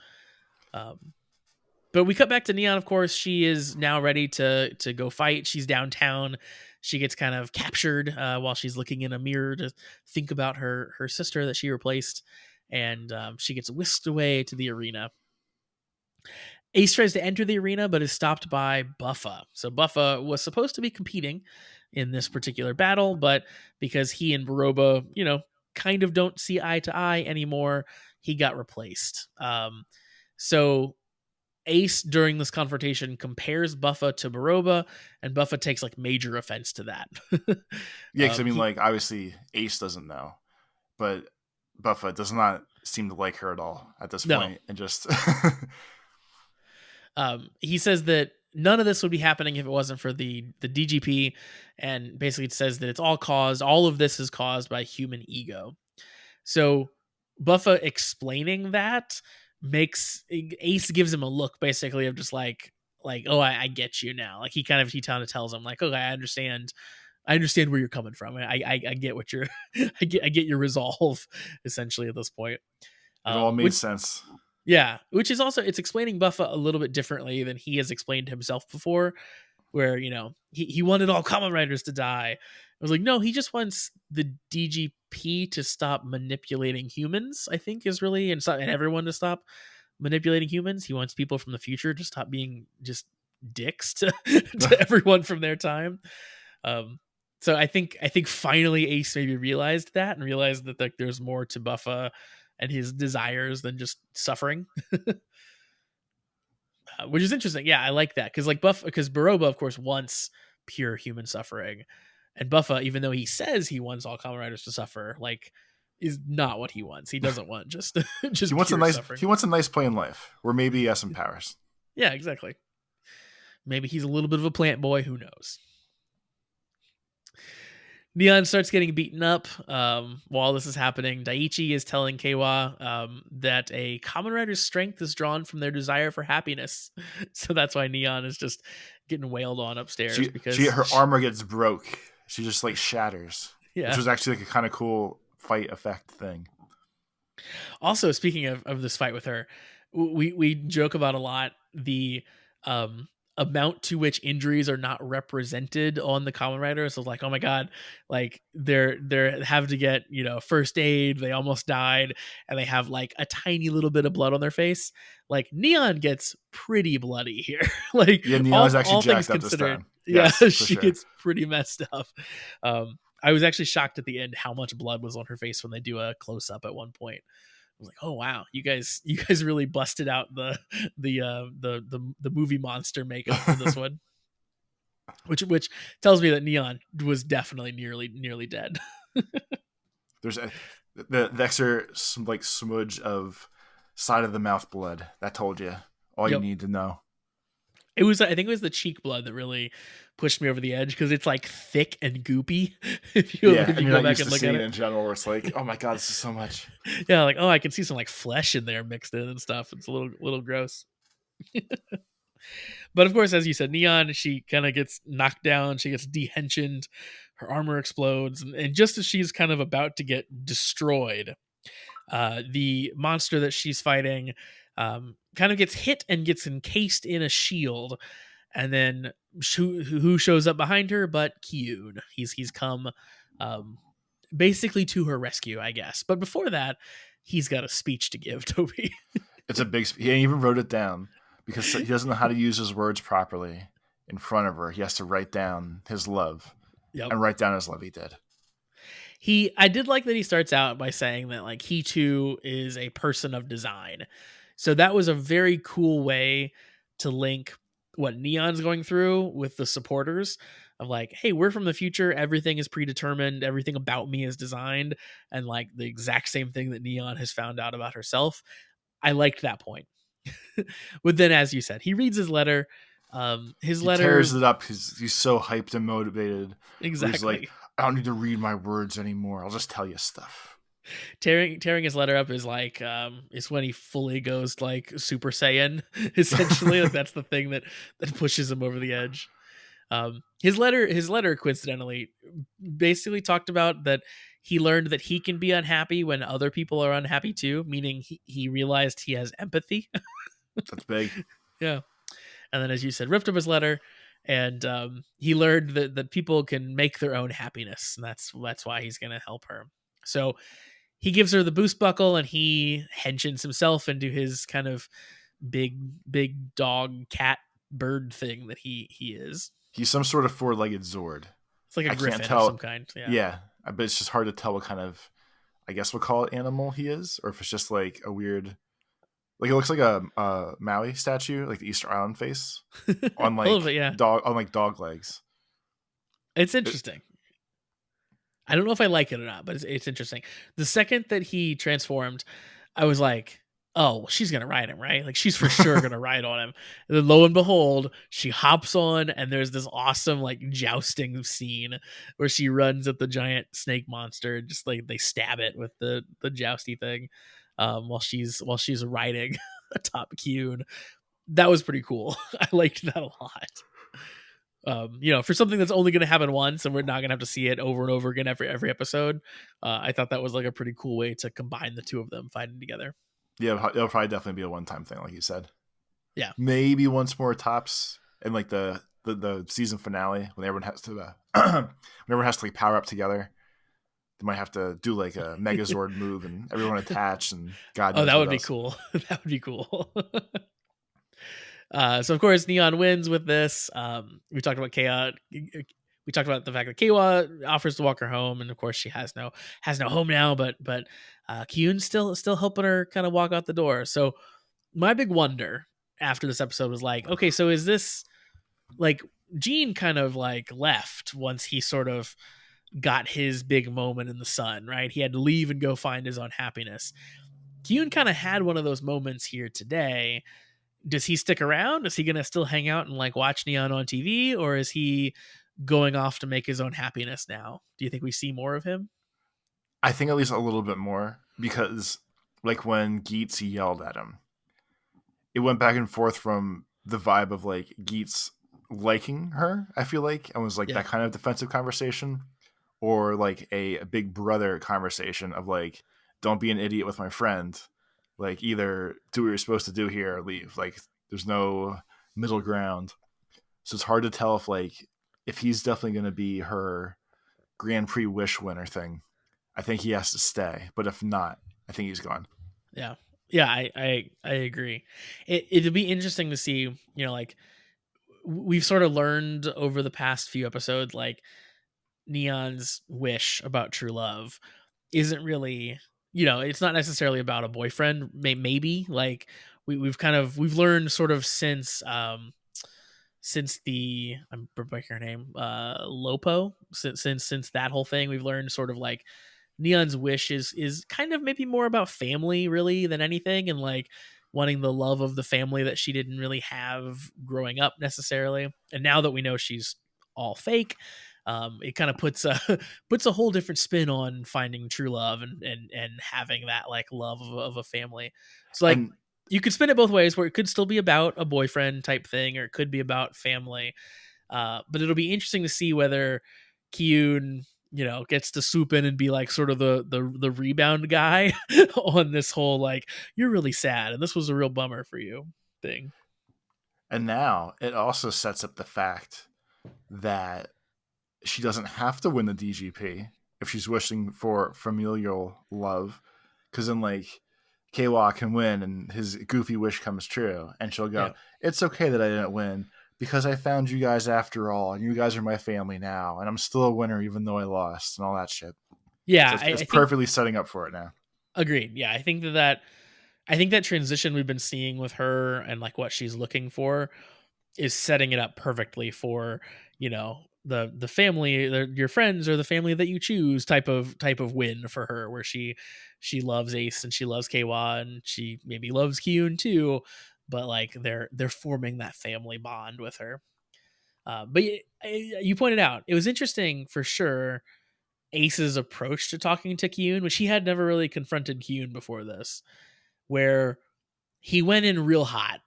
But we cut back to Neon, of course. She is now ready to go fight. She's downtown. She gets kind of captured while she's looking in a mirror to think about her sister that she replaced. And she gets whisked away to the arena. Ace tries to enter the arena, but is stopped by Buffa. So Buffa was supposed to be competing in this particular battle, but because he and Baroba, kind of don't see eye to eye anymore, he got replaced. So Ace during this confrontation compares Buffa to Baroba, and Buffa takes like major offense to that. Yeah, because like obviously Ace doesn't know, but Buffa does not seem to like her at all at this point, and just he says that none of this would be happening if it wasn't for the DGP, and basically it says that all of this is caused by human ego. So Buffa explaining that makes Ace gives him a look basically of just like, oh, I get you now. Like he kind of tells him like, okay, I understand where you're coming from. I get what you're, I get your resolve essentially at this point. It all made sense. Yeah. Which is also, it's explaining Buffa a little bit differently than he has explained himself before, where, he wanted all Kamen Riders to die. I was like, no, he just wants the DGP to stop manipulating humans, I think is really, and everyone to stop manipulating humans. He wants people from the future to stop being just dicks to everyone from their time. So I think finally Ace maybe realized that and realized that like there's more to Buffa and his desires than just suffering. Which is interesting. Yeah, I like that because Baroba, of course, wants pure human suffering, and Buffa, even though he says he wants all Kamen Riders to suffer, like is not what he wants. He doesn't want just he wants suffering. He wants a nice play in life where maybe he has some powers. Yeah, exactly. Maybe he's a little bit of a plant boy. Who knows? Neon starts getting beaten up while this is happening. Daiichi is telling Keiwa that a Kamen Rider's strength is drawn from their desire for happiness. So that's why Neon is just getting wailed on upstairs. Because her armor gets broke. She just like shatters. Yeah. Which was actually like a kind of cool fight effect thing. Also, speaking of this fight with her, we joke about a lot the amount to which injuries are not represented on the Kamen Rider. So like, oh my god, like they're have to get first aid, they almost died, and they have like a tiny little bit of blood on their face. Like Neon gets pretty bloody here. Like Neon's actually jacked up this time. Yes, she gets pretty messed up. I was actually shocked at the end how much blood was on her face when they do a close up at one point. I was like, oh wow, you guys really busted out the movie monster makeup for this one, which tells me that Neon was definitely nearly dead. There's the extra like smudge of side of the mouth blood. That told you all you Yep. need to know. It was, I think it was the cheek blood that really pushed me over the edge because it's like thick and goopy. if Yeah, you and you're go not back used and to look seeing at it it, in general, where it's like, oh my god, this is so much. yeah, like, oh, I can see some like flesh in there mixed in and stuff. It's a little gross. But of course, as you said, Neon, she kind of gets knocked down. She gets dehensioned. Her armor explodes, and just as she's kind of about to get destroyed, the monster that she's fighting kind of gets hit and gets encased in a shield. And then who shows up behind her but Kyun. He's come um, basically to her rescue, I guess. But before that, he's got a speech to give, Toby. It's a big. He even wrote it down because he doesn't know how to use his words properly in front of her. He has to write down his love, Yep. and write down his love. He did. I did like that he starts out by saying that like he too is a person of design. So that was a very cool way to link what Neon's going through with the supporters of like, hey, we're from the future, everything is predetermined, everything about me is designed, and like the exact same thing that Neon has found out about herself. I liked that point. But then as you said, he reads his letter. His He letter tears it up. He's so hyped and motivated. Where he's like, exactly. I don't need to read my words anymore. I'll just tell you stuff. Tearing his letter up is like is when he fully goes like Super Saiyan essentially. Like that's the thing that pushes him over the edge. His letter coincidentally basically talked about that he learned that he can be unhappy when other people are unhappy too, meaning he realized he has empathy. That's big. Yeah. And then as you said, ripped up his letter, and he learned that people can make their own happiness, and that's why he's gonna help her. So he gives her the boost buckle, and he henshins himself into his kind of big dog cat bird thing that he is. He's some sort of four-legged Zord. It's like a I can't griffin of tell. some kind. Yeah. Yeah, but it's just hard to tell what kind of, I guess we'll call it animal he is, or if it's just like a weird, like it looks like a Maui statue, like the Easter Island face on A little bit, yeah. dog legs. It's interesting. I don't know if I like it or not, but it's interesting. The second that he transformed, I was like, oh, she's going to ride him, right? Like, she's for sure going to ride on him. And then lo and behold, she hops on, and there's this awesome, like, jousting scene where she runs at the giant snake monster, just like they stab it with the jousty thing while she's riding atop Kyun. That was pretty cool. I liked that a lot. For something that's only going to happen once and we're not going to have to see it over and over again every episode, I thought that was like a pretty cool way to combine the two of them fighting together. Yeah, it'll probably definitely be a one-time thing, like you said. Yeah, maybe once more tops, and like the season finale when everyone has to when everyone has to like power up together. They might have to do like a Megazord move and everyone attached and God knows that what would be else. cool. That would be cool. So of course Neon wins with this. We talked about Kea. We talked about the fact that Keiwa offers to walk her home, and of course she has no home now. But Kyun's still helping her kind of walk out the door. So my big wonder after this episode was like, okay, so is this like Gene kind of like left once he sort of got his big moment in the sun, right? He had to leave and go find his own happiness. Kyun kind of had one of those moments here today. Does he stick around? Is he going to still hang out and like watch Neon on TV, or is he going off to make his own happiness now? Do you think we see more of him? I think at least a little bit more, because like when Geats yelled at him, it went back and forth from the vibe of like Geats liking her, I feel like, and was like that kind of defensive conversation, or like a big brother conversation of like, don't be an idiot with my friend. Like, either do what you're supposed to do here or leave. Like, there's no middle ground. So it's hard to tell if he's definitely going to be her Grand Prix wish winner thing. I think he has to stay. But if not, I think he's gone. Yeah. Yeah, I agree. It'd be interesting to see, like we've sort of learned over the past few episodes, like Neon's wish about true love isn't really, it's not necessarily about a boyfriend. Maybe like we've learned sort of since the I'm breaking her name, Lopo, since that whole thing, we've learned sort of like Neon's wish is kind of maybe more about family really than anything, and like wanting the love of the family that she didn't really have growing up necessarily. And now that we know she's all fake, it kind of puts a puts a whole different spin on finding true love and having that like love of a family. So like And you could spin it both ways, where it could still be about a boyfriend type thing, or it could be about family. But it'll be interesting to see whether Kyun, gets to swoop in and be like sort of the rebound guy on this whole like, you're really sad and this was a real bummer for you thing. and now it also sets up the fact that she doesn't have to win the DGP if she's wishing for familial love, because then like Kwa can win and his goofy wish comes true, and she'll go, Yeah. "It's okay that I didn't win because I found you guys after all, and you guys are my family now, and I'm still a winner even though I lost," and all that shit. Yeah, So it's, I it's think perfectly setting up for it now. agreed. Yeah, I think that transition we've been seeing with her and like what she's looking for is setting it up perfectly for, the family, your friends or the family that you choose type of win for her, where she loves Ace and she loves Kwa and she maybe loves Kyun too, but like they're forming that family bond with her. But you pointed out it was interesting for sure, Ace's approach to talking to Kyun, which he had never really confronted Kyun before this, where he went in real hot.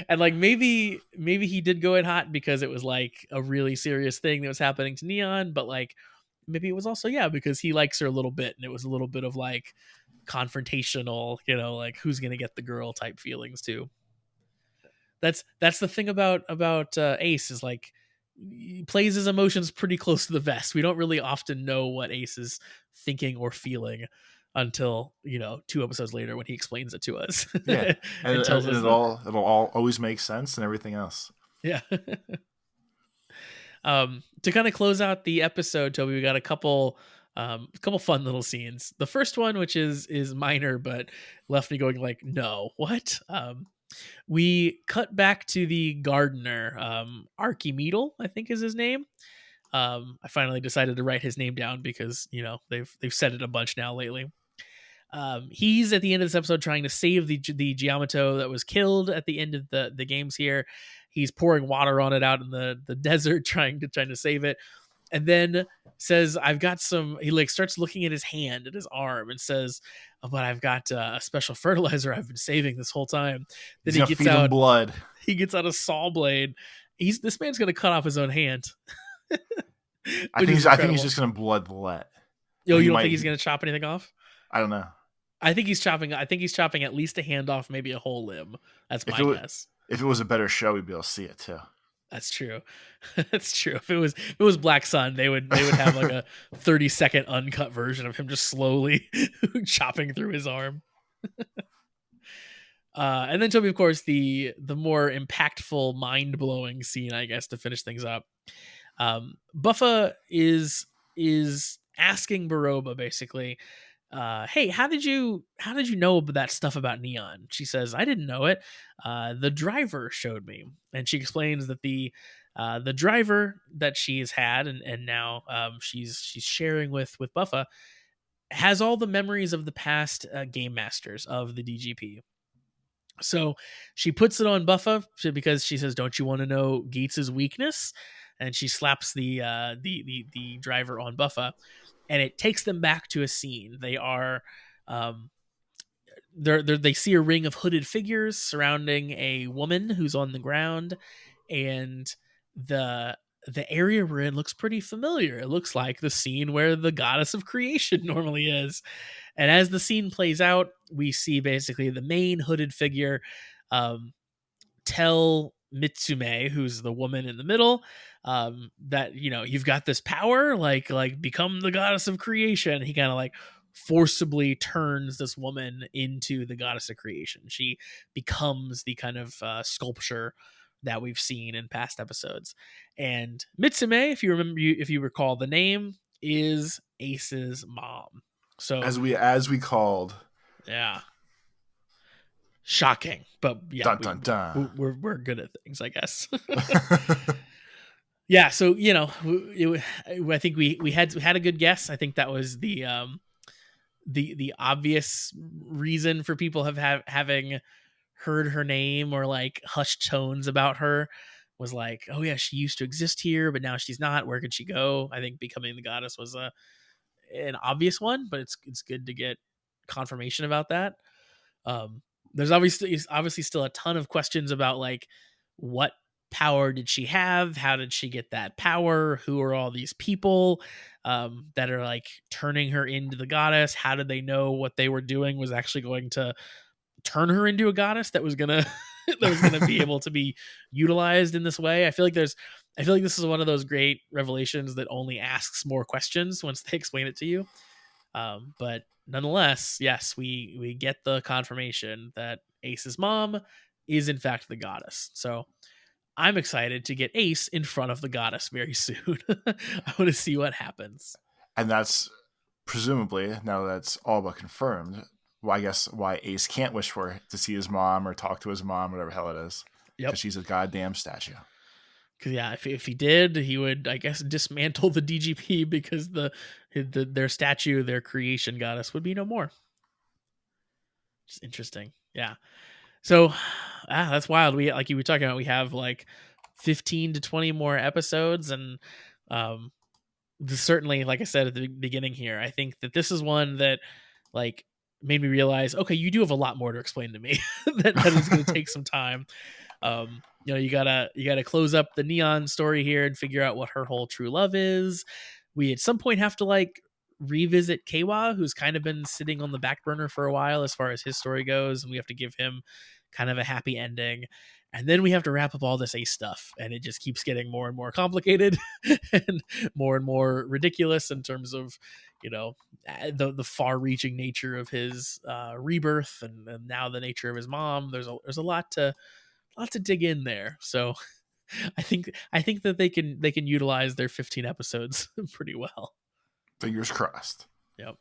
And like maybe he did go in hot because it was like a really serious thing that was happening to Neon, but like maybe it was also because he likes her a little bit and it was a little bit of like confrontational, like who's gonna get the girl type feelings too. That's the thing about Ace, is like he plays his emotions pretty close to the vest. We don't really often know what Ace is thinking or feeling until 2 episodes later when he explains it to us. Yeah, And tells and us it'll all always make sense and everything else. yeah. To kind of close out the episode, Toby, we got a couple fun little scenes. The first one, which is minor but left me going like, no, what? We cut back to the gardener, Archimedal, I think is his name. I finally decided to write his name down because they've said it a bunch now lately. He's at the end of this episode trying to save the Giamato that was killed at the end of the games here. He's pouring water on it out in the desert, trying to save it, and then says, "I've got some." He like starts looking at his hand, at his arm, and says, "Oh, but I've got a special fertilizer I've been saving this whole time." Then He's gonna feed him blood. He gets out a saw blade. This man's gonna cut off his own hand. I think he's just gonna bloodlet. Yo, you don't think he's gonna chop anything off? I don't know. I think he's chopping at least a hand off, maybe a whole limb. That's my guess. If it was a better show, we'd be able to see it too. That's true. That's true. If it was Black Sun, they would have like a 30-second uncut version of him just slowly chopping through his arm. And then Toby, of course, the more impactful, mind-blowing scene, I guess, to finish things up. Buffa is asking Baroba basically, hey, how did you know that stuff about Neon? She says, I didn't know it. The driver showed me. And she explains that the driver that she's had and now she's sharing with Buffa has all the memories of the past game masters of the DGP. So she puts it on Buffa because she says, don't you want to know Geats' weakness? And she slaps the driver on Buffa. And it takes them back to a scene. They are, they see a ring of hooded figures surrounding a woman who's on the ground, and the area we're in looks pretty familiar. It looks like the scene where the goddess of creation normally is. And as the scene plays out, we see basically the main hooded figure tell Mitsume, who's the woman in the middle, that you've got this power, like become the goddess of creation. He kind of like forcibly turns this woman into the goddess of creation. She becomes the kind of sculpture that we've seen in past episodes. And Mitsume, if you recall the name, is Ace's mom. So as we called, yeah. Shocking, but yeah, dun, dun. we're good at things, I guess. Yeah, so I think we had a good guess. I think that was the obvious reason for people having heard her name or like hushed tones about her was like, oh yeah, she used to exist here, but now she's not. Where could she go? I think becoming the goddess was an obvious one, but it's good to get confirmation about that. There's obviously still a ton of questions about like what power did she have? How did she get that power? Who are all these people that are like turning her into the goddess? How did they know what they were doing was actually going to turn her into a goddess that was gonna be able to be utilized in this way? I feel like this is one of those great revelations that only asks more questions once they explain it to you. But nonetheless, yes, we get the confirmation that Ace's mom is in fact the goddess. So I'm excited to get Ace in front of the goddess very soon. I want to see what happens. And that's presumably, now that's all but confirmed, I guess why Ace can't wish for to see his mom or talk to his mom, whatever the hell it is. Yep. Because she's a goddamn statue. Because yeah, if he did, he would, I guess, dismantle the DGP because their statue, their creation goddess, would be no more. Just interesting. Yeah. So that's wild. We, like you were talking about, we have like 15 to 20 more episodes, and this certainly, like I said at the beginning here, I think that this is one that like made me realize, okay, you do have a lot more to explain to me. that is going to take some time. You gotta close up the Neon story here and figure out what her whole true love is. We at some point have to like revisit Kawa, who's kind of been sitting on the back burner for a while as far as his story goes, and we have to give him kind of a happy ending. And then we have to wrap up all this Ace stuff, and it just keeps getting more and more complicated and more ridiculous in terms of, the far-reaching nature of his rebirth, and now the nature of his mom. There's a lot to dig in there. So I think that they can utilize their 15 episodes pretty well. Fingers crossed. Yep.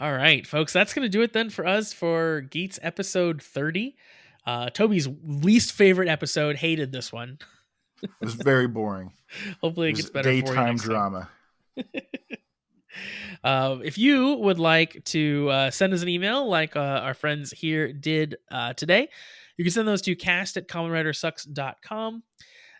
All right, folks, that's going to do it then for us for Geats episode 30. Toby's least favorite episode, hated this one. It was very boring. Hopefully it gets better for you daytime next drama. If you would like to send us an email like our friends here did today, you can send those to cast@kamenridersucks.com.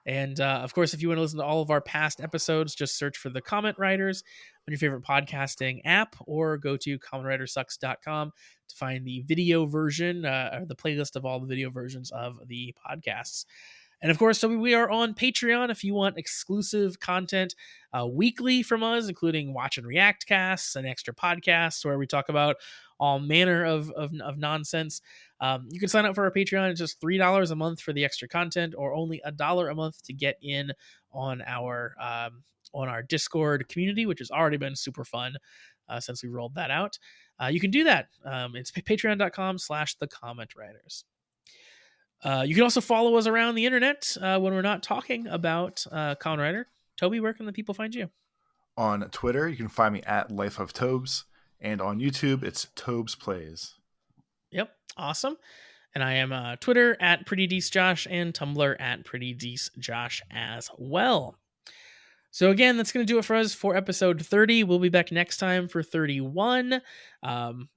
And of course, if you want to listen to all of our past episodes, just search for the Comment Riders on your favorite podcasting app, or go to kamenridersucks.com to find the video version or the playlist of all the video versions of the podcasts. And of course, Toby, we are on Patreon if you want exclusive content weekly from us, including watch and react casts and extra podcasts where we talk about all manner of nonsense. You can sign up for our Patreon. It's just $3 a month for the extra content, or only $1 a month to get in on our Discord community, which has already been super fun since we rolled that out. You can do that. It's patreon.com/thecommentriders. You can also follow us around the internet when we're not talking about Kamen Rider. Toby, where can the people find you? On Twitter, you can find me at Life of Tobes, and on YouTube, it's Tobes Plays. Yep, awesome. And I am Twitter at PrettyDeeceJosh and Tumblr at PrettyDeeceJosh as well. So again, that's going to do it for us for episode 30. We'll be back next time for 31.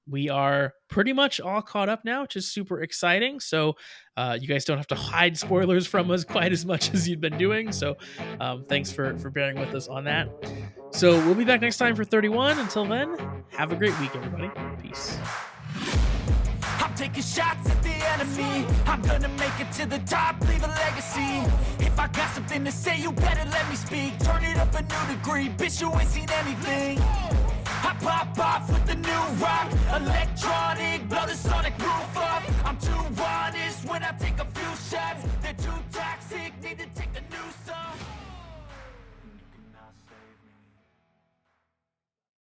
We are pretty much all caught up now, which is super exciting. So you guys don't have to hide spoilers from us quite as much as you've been doing. So thanks for bearing with us on that. So we'll be back next time for 31. Until then, have a great week, everybody. Peace. I'm taking shots at the enemy. I'm gonna make it to the top, leave a legacy. If I got something to say, you better let me speak. Turn it up a new degree, bitch, you ain't seen anything. I pop off with the new rock, electronic, blow the sonic roof off. I'm too honest when I take a few shots.